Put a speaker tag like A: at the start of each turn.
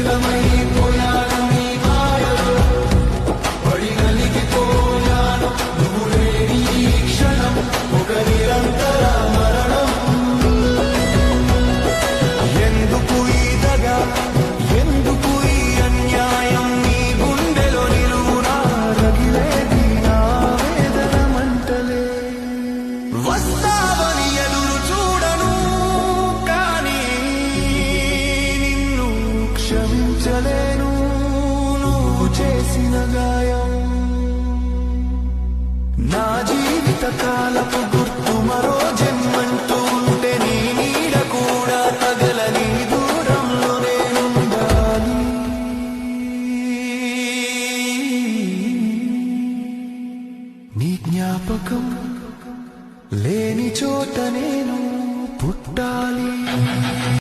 A: శిథిలమైపోయాను మాయలో పడి నలిగిపోయాను నువ్వు లేని ఈ క్షణం ఒక నిరంతర మరణం ఎందుకు ఈ దగ ఎందుకు ఈ అన్యాయం నీ గుండెలో నిలువునా రగిలేది నా వేదన మంటలే వస్తావని ఎదురు చూడను కానీ నిన్ను క్షమించలేను నువ్వు చేసిన గాయం నా జీవిత కాలపు గుర్తు మరో జన్మంటూ ఉంటే నీ నీడ కూడా తగలని దూరంలో నేనుండాలి నీ జ్ఞాపకం లేని చోట నేను పుట్టాలి